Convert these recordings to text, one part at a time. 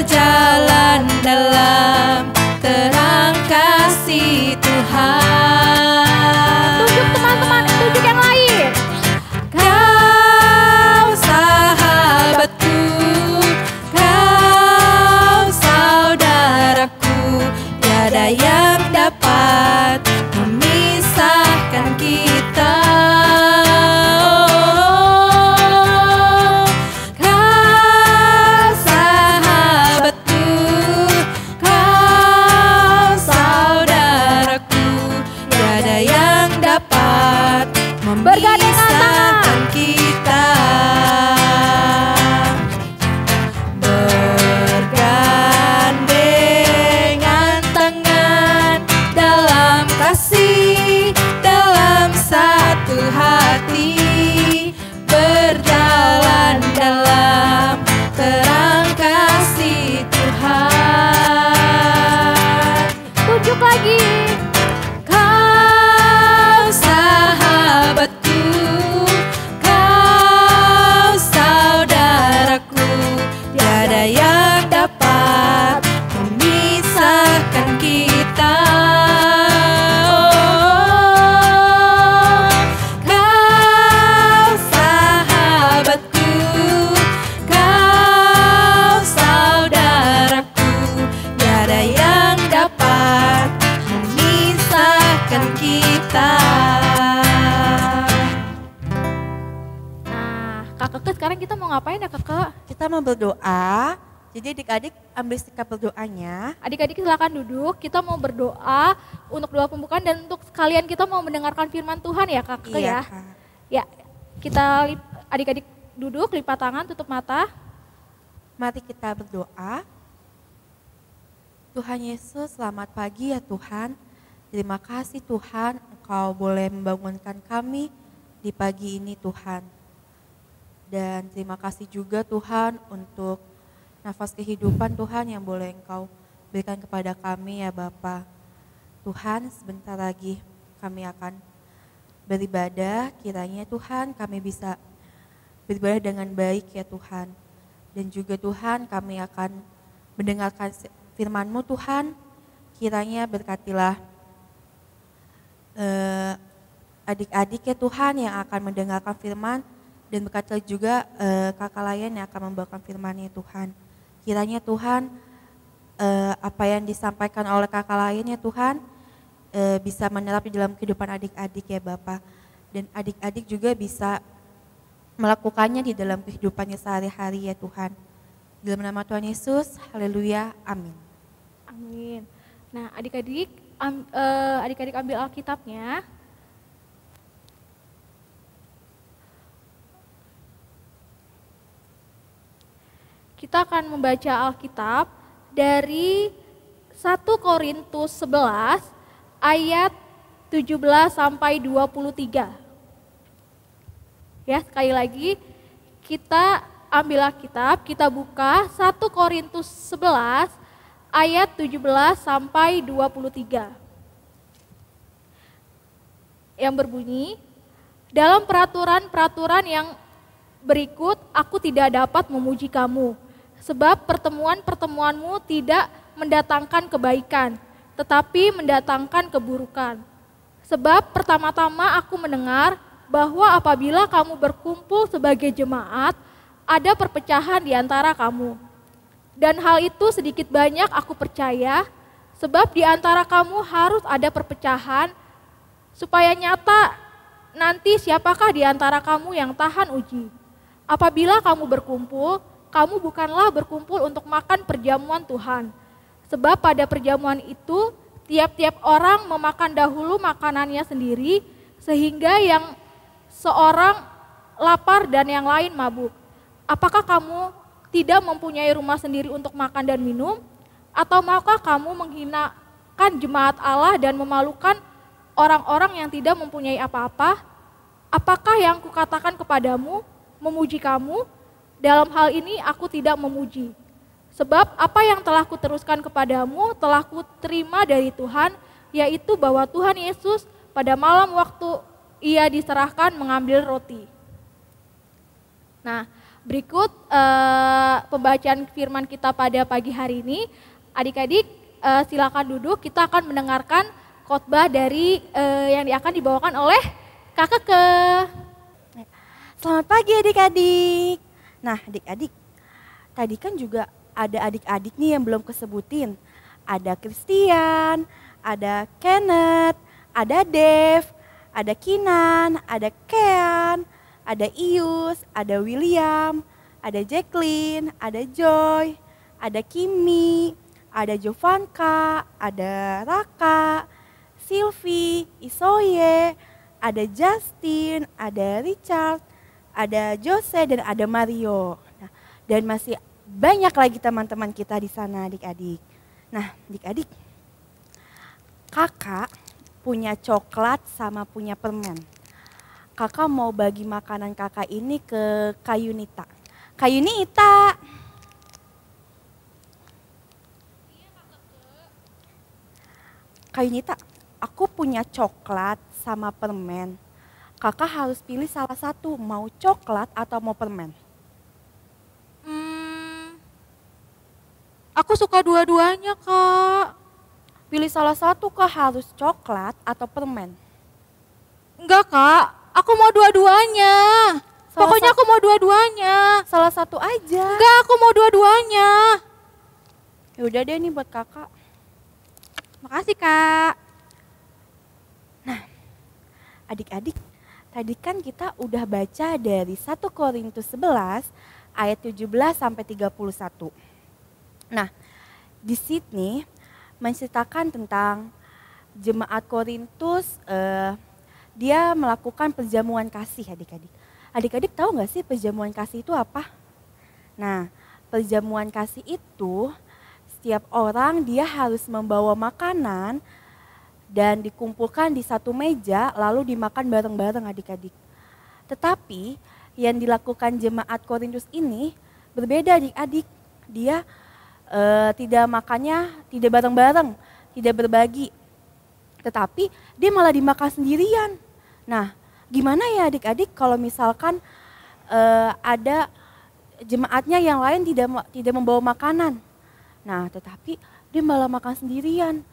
berjalan dalam terang kasih Tuhan. Tunjuk teman-teman, tunjuk yang lain. Kau sahabatku, kau saudaraku, tiada yang dapat memisahkan kita. Kau sahabatku, kau saudaraku, tiada yang dapat Bergandengan memisahkan kita. Bergandengan tangan dalam kasih, dalam satu hati, berjalan dalam terang kasih Tuhan. Tunjuk lagi. Kau sahabatku, kau saudaraku, tiada yang dapat memisahkan kita. Kau sahabatku, kau saudaraku, tiada yang dapat memisahkan kita. Nah, Kak Keke sekarang kita mau ngapain ya Keke? Kita mau berdoa. Jadi adik-adik ambil sikap berdoanya. Adik-adik silakan duduk, kita mau berdoa untuk doa pembukaan dan untuk sekalian kita mau mendengarkan firman Tuhan ya Kak Keke ya. Kak. Ya, kita adik-adik duduk, lipat tangan, tutup mata. Mari kita berdoa. Tuhan Yesus, selamat pagi ya Tuhan. Terima kasih Tuhan, Engkau boleh membangunkan kami di pagi ini Tuhan. Dan terima kasih juga Tuhan untuk nafas kehidupan Tuhan yang boleh Engkau berikan kepada kami ya Bapa. Tuhan, sebentar lagi kami akan beribadah, kiranya Tuhan kami bisa beribadah dengan baik ya Tuhan. Dan juga Tuhan kami akan mendengarkan firman-Mu Tuhan, kiranya berkatilah adik-adik ya Tuhan yang akan mendengarkan firman, dan berkatilah juga kakak lain yang akan membawakan firman-Nya Tuhan. Kiranya Tuhan apa yang disampaikan oleh kakak lain ya Tuhan bisa menyerap di dalam kehidupan adik-adik ya Bapak. Dan adik-adik juga bisa melakukannya di dalam kehidupannya sehari-hari ya Tuhan. Di dalam nama Tuhan Yesus, haleluya, amin. Amin. Nah, adik-adik ambil Alkitabnya. Kita akan membaca Alkitab dari 1 Korintus 11 ayat 17 sampai 23. Ya, sekali lagi kita ambil Alkitab, kita buka 1 Korintus 11 ayat 17 sampai 23. Yang berbunyi, dalam peraturan-peraturan yang berikut aku tidak dapat memuji kamu, sebab pertemuan-pertemuanmu tidak mendatangkan kebaikan, tetapi mendatangkan keburukan. Sebab pertama-tama aku mendengar bahwa apabila kamu berkumpul sebagai jemaat, ada perpecahan di antara kamu. Dan hal itu sedikit banyak aku percaya, sebab di antara kamu harus ada perpecahan, supaya nyata nanti siapakah di antara kamu yang tahan uji. Apabila kamu berkumpul, kamu bukanlah berkumpul untuk makan perjamuan Tuhan. Sebab pada perjamuan itu, tiap-tiap orang memakan dahulu makanannya sendiri, sehingga yang seorang lapar dan yang lain mabuk. Apakah kamu tidak mempunyai rumah sendiri untuk makan dan minum? Atau maukah kamu menghinakan jemaat Allah dan memalukan orang-orang yang tidak mempunyai apa-apa? Apakah yang kukatakan kepadamu, memuji kamu? Dalam hal ini aku tidak memuji. Sebab apa yang telah kuteruskan kepadamu telah kuterima dari Tuhan, yaitu bahwa Tuhan Yesus pada malam waktu ia diserahkan mengambil roti. Nah, berikut pembacaan firman kita pada pagi hari ini. Adik-adik silakan duduk, kita akan mendengarkan khotbah dari yang akan dibawakan oleh Kak Keke. Selamat pagi adik-adik. Nah adik-adik, tadi kan juga ada adik-adik nih yang belum kesebutin. Ada Christian, ada Kenneth, ada Dev, ada Kinan, ada Kean, ada Ius, ada William, ada Jacqueline, ada Joy, ada Kimi, ada Jovanka, ada Raka, Sylvie, Isoye, ada Justin, ada Richard, ada Jose, dan ada Mario. Nah, dan masih banyak lagi teman-teman kita di sana adik-adik. Nah adik-adik, kakak punya coklat sama punya permen. Kakak mau bagi makanan kakak ini ke Kak Yunita. Kak Yunita. Kak Yunita, aku punya coklat sama permen. Kakak harus pilih salah satu, mau coklat atau mau permen. Aku suka dua-duanya, Kak. Pilih salah satu, Kak, harus coklat atau permen. Enggak, Kak. Aku mau dua-duanya. Pokoknya aku mau dua-duanya. Salah satu aja. Enggak, aku mau dua-duanya. Ya udah deh, ini buat kakak. Makasih, Kak. Nah, adik-adik, tadi kan kita udah baca dari 1 Korintus 11 ayat 17 sampai 31. Nah, di sini menceritakan tentang jemaat Korintus, dia melakukan perjamuan kasih adik-adik. Adik-adik tahu nggak sih perjamuan kasih itu apa? Nah, perjamuan kasih itu setiap orang dia harus membawa makanan dan dikumpulkan di satu meja lalu dimakan bareng-bareng adik-adik. Tetapi yang dilakukan jemaat Korintus ini berbeda adik-adik. Dia tidak makannya tidak bareng-bareng, tidak berbagi. Tetapi dia malah dimakan sendirian. Nah, gimana ya adik-adik kalau misalkan ada jemaatnya yang lain tidak membawa makanan. Nah, tetapi dia malah makan sendirian.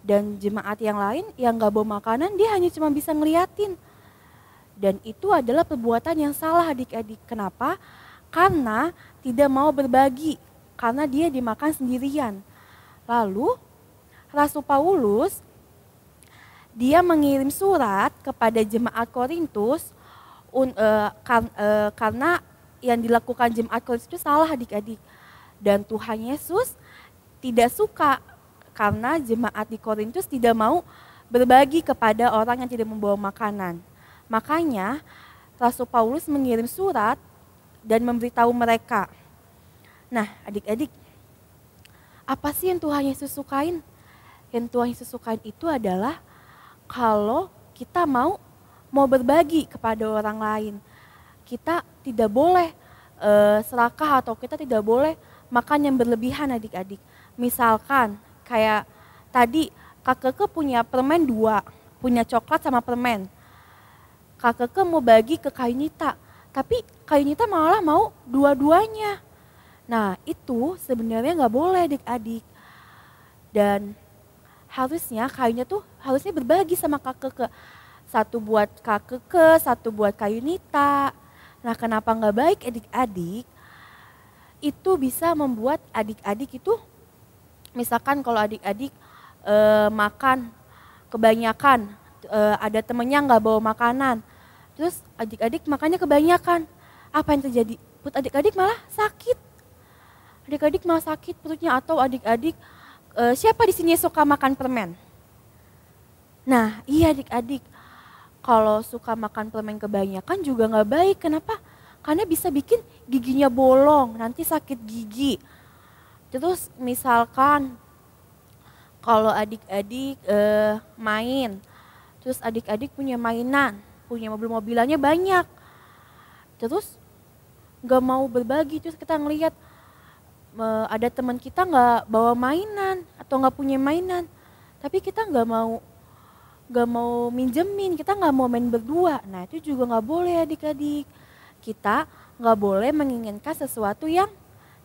Dan jemaat yang lain yang gak bawa makanan dia hanya cuma bisa ngeliatin. Dan itu adalah perbuatan yang salah adik-adik. Kenapa? Karena tidak mau berbagi. Karena dia dimakan sendirian. Lalu Rasul Paulus dia mengirim surat kepada jemaat Korintus karena yang dilakukan jemaat Korintus itu salah adik-adik. Dan Tuhan Yesus tidak suka karena jemaat di Korintus tidak mau berbagi kepada orang yang tidak membawa makanan. Makanya Rasul Paulus mengirim surat dan memberitahu mereka. Nah adik-adik, apa sih yang Tuhan Yesus sukain? Yang Tuhan Yesus sukain itu adalah kalau kita mau berbagi kepada orang lain. Kita tidak boleh serakah atau kita tidak boleh makan yang berlebihan adik-adik. Misalkan kayak tadi Kak Keke punya permen 2, punya coklat sama permen. Kak Keke mau bagi ke Kak Yunita, tapi Kak Yunita malah mau dua-duanya. Nah itu sebenarnya nggak boleh adik-adik. Dan harusnya Kak Yunita tuh harusnya berbagi sama Kak Keke. Satu buat Kak Keke, satu buat Kak Yunita. Nah kenapa nggak baik adik-adik? Itu bisa membuat adik-adik itu, misalkan kalau adik-adik makan kebanyakan, ada temennya nggak bawa makanan, terus adik-adik makannya kebanyakan, apa yang terjadi? Perut adik-adik malah sakit. Adik-adik malah sakit perutnya, atau adik-adik siapa di sini suka makan permen? Nah iya adik-adik, kalau suka makan permen kebanyakan juga nggak baik. Kenapa? Karena bisa bikin giginya bolong, nanti sakit gigi. Terus misalkan kalau adik-adik main, terus adik-adik punya mainan, punya mobil-mobilannya banyak, terus nggak mau berbagi, terus kita ngelihat ada teman kita nggak bawa mainan atau nggak punya mainan, tapi kita nggak mau minjemin, kita nggak mau main berdua. Nah itu juga nggak boleh adik-adik. Kita nggak boleh menginginkan sesuatu yang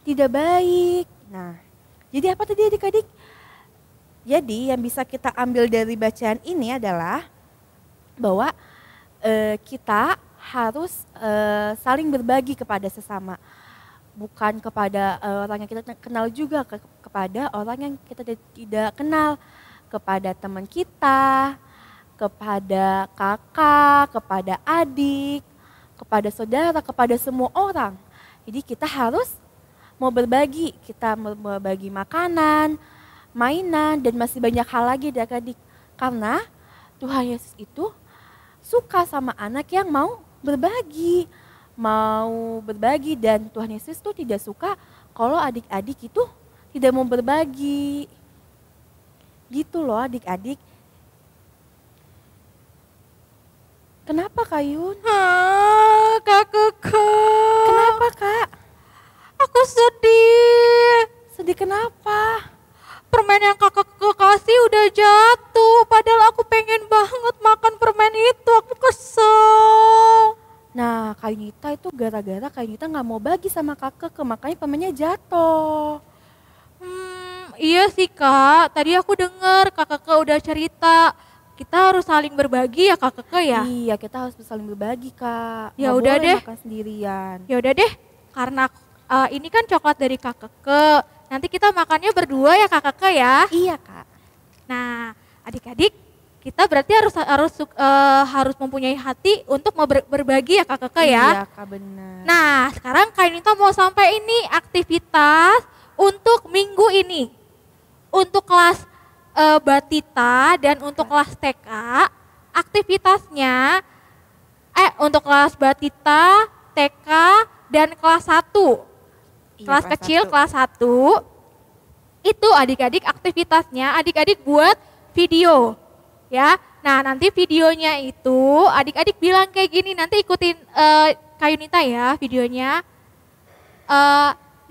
tidak baik. Nah, jadi apa tadi adik-adik? Jadi yang bisa kita ambil dari bacaan ini adalah bahwa kita harus saling berbagi kepada sesama. Bukan kepada orang yang kita kenal juga, kepada orang yang kita tidak kenal. Kepada teman kita, kepada kakak, kepada adik, kepada saudara, kepada semua orang. Jadi kita harus mau berbagi, kita mau berbagi makanan, mainan, dan masih banyak hal lagi adik-adik. Karena Tuhan Yesus itu suka sama anak yang mau berbagi. Dan Tuhan Yesus itu tidak suka kalau adik-adik itu tidak mau berbagi. Gitu loh adik-adik. Kenapa Kak Yun? Kak Keke. Kenapa Kak? Aku sedih. Sedih kenapa? Permen yang Kak Keke kasih udah jatuh. Padahal aku pengen banget makan permen itu. Aku kesel. Nah Kak Yunita itu gara-gara Kak Yunita gak mau bagi sama Kak Keke, makanya permennya jatuh. Iya sih Kak, tadi aku dengar Kak Keke udah cerita. Kita harus saling berbagi ya Kak Keke ya? Iya, kita harus saling berbagi Kak. Ya Nggak udah boleh deh. makan sendirian. Ya udah deh, karena ini kan coklat dari Kak Keke. Nanti kita makannya berdua ya Kak Keke ya? Iya Kak. Nah, adik-adik, kita berarti harus mempunyai hati untuk mau berbagi ya Kak Keke ya? Iya Kak, benar. Nah, sekarang Kak Nita mau sampai ini aktivitas untuk minggu ini. Untuk kelas Batita dan untuk kelas TK, aktivitasnya untuk kelas Batita, TK, dan kelas 1. Iya, Kelas kecil, kelas 1, itu adik-adik aktivitasnya, adik-adik buat video. Ya, nah nanti videonya itu adik-adik bilang kayak gini, nanti ikutin Kak Yunita ya videonya.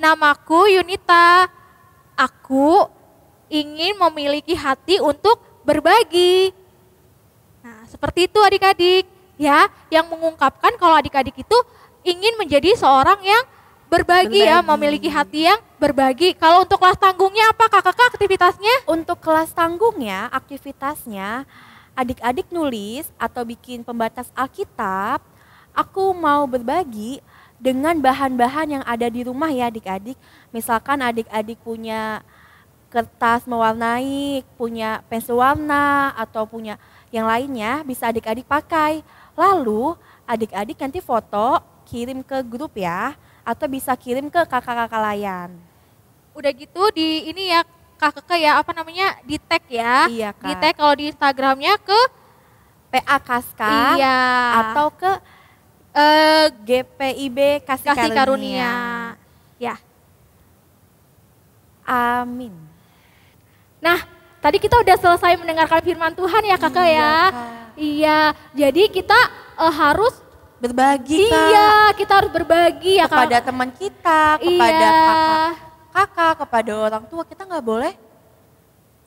Namaku Yunita, aku ingin memiliki hati untuk berbagi. Nah, seperti itu adik-adik ya, yang mengungkapkan kalau adik-adik itu ingin menjadi seorang yang berbagi ya, memiliki hati yang berbagi. Kalau untuk kelas tanggungnya apa Kak Kakak aktivitasnya? Untuk kelas tanggungnya, aktivitasnya adik-adik nulis atau bikin pembatas Alkitab. Aku mau berbagi dengan bahan-bahan yang ada di rumah ya adik-adik. Misalkan adik-adik punya kertas mewarnai, punya pensil warna, atau punya yang lainnya bisa adik-adik pakai. Lalu adik-adik nanti foto, kirim ke grup ya, atau bisa kirim ke kakak-kakak layan. Udah gitu di ini ya Kak Keke ya, apa namanya, di tag ya. Iya Kak. Di tag kalau di Instagramnya ke PA Kaska iya, atau ke GPIB Kasih Karunia. Ya. Amin. Nah, tadi kita udah selesai mendengarkan firman Tuhan ya Kakak Iya, ya. Kak. Iya, jadi kita harus Berbagi Kak. iya, kita harus berbagi ya Kepada Kak. teman kita, kepada kakak, kepada orang tua, kita nggak boleh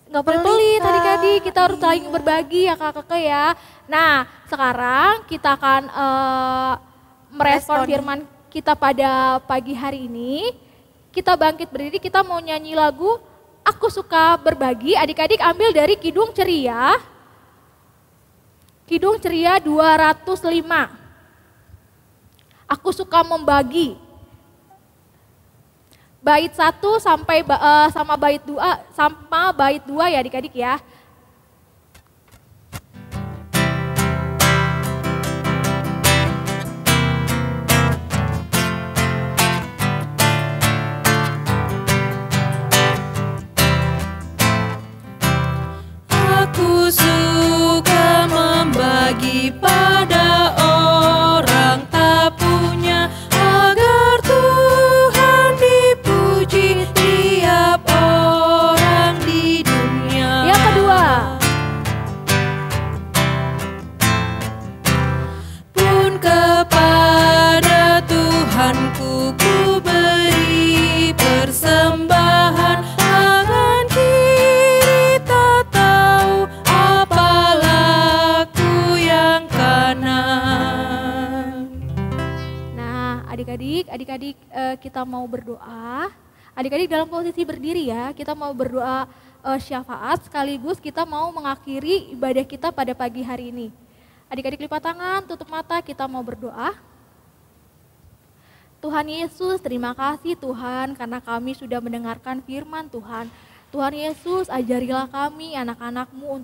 Nggak boleh pelit adik-adik, kita harus saling berbagi ya Kakak ya. Nah, sekarang kita akan merespon firman kita pada pagi hari ini. Kita bangkit berdiri, kita mau nyanyi lagu Aku Suka Berbagi. Adik-adik ambil dari Kidung Ceria. Kidung Ceria 205. Aku suka membagi. Bait 1 sampai sama bait 2 ya adik-adik ya. Aku suka membagi pada orang tak punya, agar Tuhan dipuji tiap orang di dunia. Yang kedua, adik-adik kita mau berdoa. Adik-adik dalam posisi berdiri ya, kita mau berdoa syafaat sekaligus kita mau mengakhiri ibadah kita pada pagi hari ini. Adik-adik lipat tangan, tutup mata, kita mau berdoa. Tuhan Yesus, terima kasih Tuhan karena kami sudah mendengarkan firman Tuhan. Tuhan Yesus, ajarilah kami anak-anak-Mu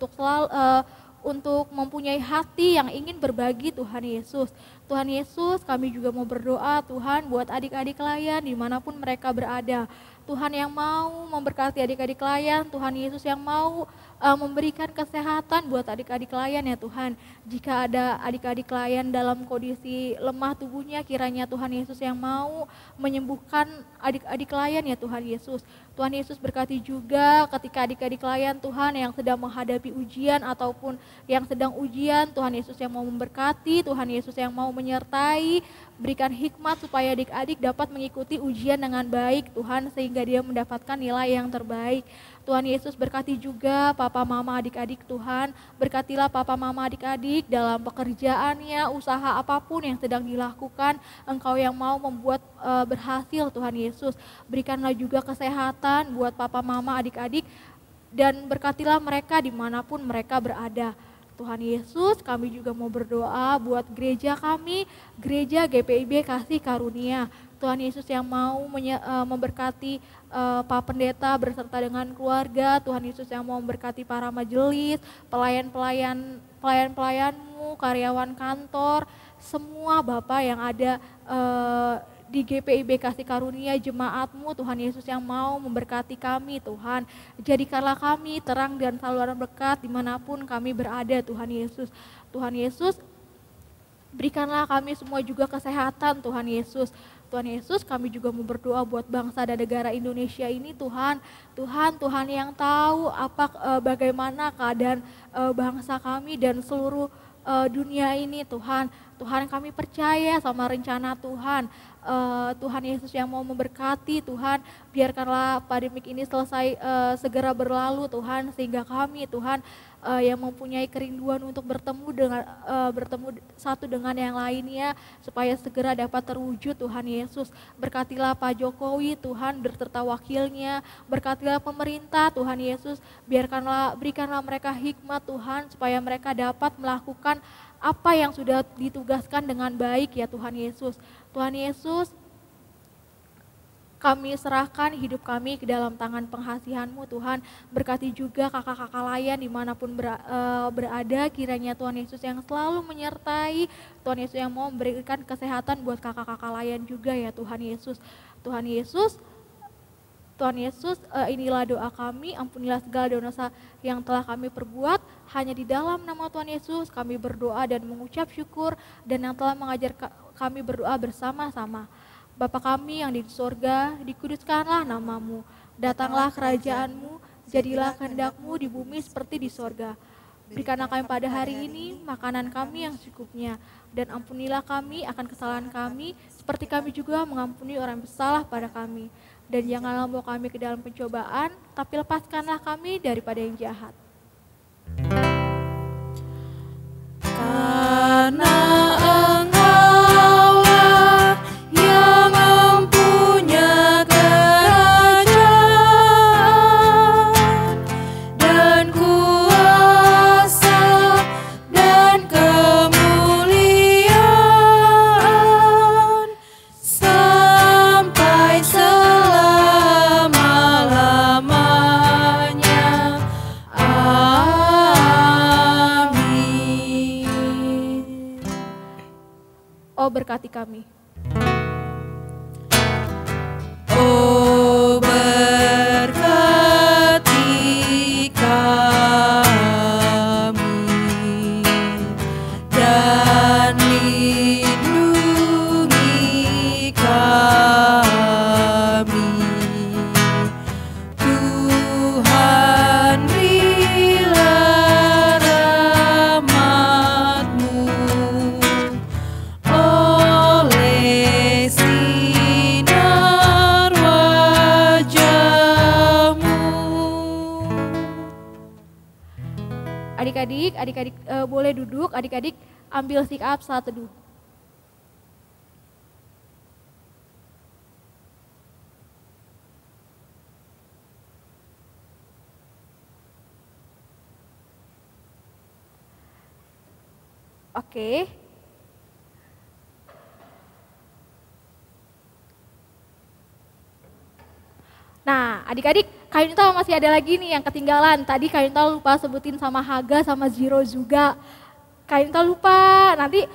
untuk mempunyai hati yang ingin berbagi Tuhan Yesus. Tuhan Yesus, kami juga mau berdoa Tuhan buat adik-adik layan dimanapun mereka berada. Tuhan yang mau memberkati adik-adik layan, Tuhan Yesus yang mau memberikan kesehatan buat adik-adik layan ya Tuhan. Jika ada adik-adik layan dalam kondisi lemah tubuhnya, kiranya Tuhan Yesus yang mau menyembuhkan adik-adik layan ya Tuhan Yesus. Tuhan Yesus berkati juga ketika adik-adik layan Tuhan yang sedang menghadapi ujian ataupun yang sedang ujian, Tuhan Yesus yang mau memberkati, Tuhan Yesus yang mau menyertai, berikan hikmat supaya adik-adik dapat mengikuti ujian dengan baik Tuhan sehingga dia mendapatkan nilai yang terbaik. Tuhan Yesus berkati juga papa mama adik-adik Tuhan, berkatilah papa mama adik-adik dalam pekerjaannya, usaha apapun yang sedang dilakukan, Engkau yang mau membuat berhasil Tuhan Yesus. Berikanlah juga kesehatan buat papa mama adik-adik dan berkatilah mereka dimanapun mereka berada. Tuhan Yesus, kami juga mau berdoa buat gereja kami, gereja GPIB Kasih Karunia. Tuhan Yesus yang mau memberkati Pak Pendeta berserta dengan keluarga, Tuhan Yesus yang mau memberkati para majelis, pelayan-pelayan-Mu, karyawan kantor, semua Bapak yang ada di GPIB Kasih Karunia, jemaat-Mu, Tuhan Yesus yang mau memberkati kami Tuhan. Jadikanlah kami terang dan saluran berkat dimanapun kami berada Tuhan Yesus. Tuhan Yesus, berikanlah kami semua juga kesehatan Tuhan Yesus. Tuhan Yesus, kami juga mau berdoa buat bangsa dan negara Indonesia ini Tuhan. Tuhan yang tahu bagaimana keadaan bangsa kami dan seluruh dunia ini Tuhan. Tuhan, kami percaya sama rencana Tuhan. Tuhan Yesus yang mau memberkati Tuhan, biarkanlah pandemik ini selesai segera berlalu Tuhan, sehingga kami Tuhan yang mempunyai kerinduan untuk bertemu satu dengan yang lainnya supaya segera dapat terwujud Tuhan Yesus. Berkatilah Pak Jokowi Tuhan berserta wakilnya, berkatilah pemerintah Tuhan Yesus, berikanlah mereka hikmat Tuhan supaya mereka dapat melakukan apa yang sudah ditugaskan dengan baik ya Tuhan Yesus. Tuhan Yesus, kami serahkan hidup kami ke dalam tangan pengasihan-Mu Tuhan. Berkati juga kakak-kakak layan dimanapun berada, kiranya Tuhan Yesus yang selalu menyertai, Tuhan Yesus yang mau memberikan kesehatan buat kakak-kakak layan juga ya Tuhan Yesus. Tuhan Yesus, inilah doa kami, ampunilah segala dosa yang telah kami perbuat, hanya di dalam nama Tuhan Yesus kami berdoa dan mengucap syukur, dan yang telah mengajar kami berdoa bersama-sama. Bapa kami yang di surga, dikuduskanlah nama-Mu, datanglah kerajaan-Mu, jadilah kehendak-Mu di bumi seperti di surga. Berikanlah kami pada hari ini makanan kami yang secukupnya, dan ampunilah kami akan kesalahan kami, seperti kami juga mengampuni orang yang bersalah pada kami. Dan janganlah membawa kami ke dalam pencobaan, tapi lepaskanlah kami daripada yang jahat. Karena Engkaulah yang mempunyai kerajaan dan kuasa dan kemuliaan sampai selama-lamanya. Amin. Oh, berkati kami. Oh, berkati kami dan lindungi kami. Tuhan, berilah rahmat-Mu oleh sinar wajah-Mu. Adik-adik boleh duduk, adik-adik ambil sikap saat teduh. Oke. Nah, adik-adik, Kak Yunita masih ada lagi nih yang ketinggalan. Tadi Kak Yunita lupa sebutin sama Haga sama Zero juga. Kak Yunita lupa, nanti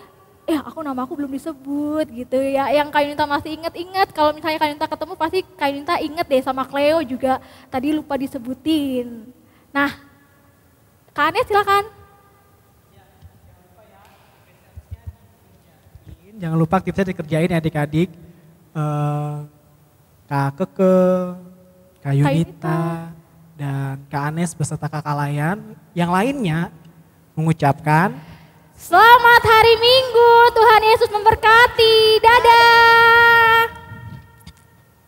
aku belum disebut gitu ya. Yang Kak Yunita masih inget-inget, kalau misalnya Kak Yunita ketemu pasti Kak Yunita inget deh sama Cleo juga. Tadi lupa disebutin. Nah, Kak Ane silakan. Jangan lupa tipsnya dikerjain ya adik-adik. Kak Keke, Kak Yunita, dan Kak Anes beserta Kakak Layan. Yang lainnya mengucapkan Selamat hari Minggu, Tuhan Yesus memberkati.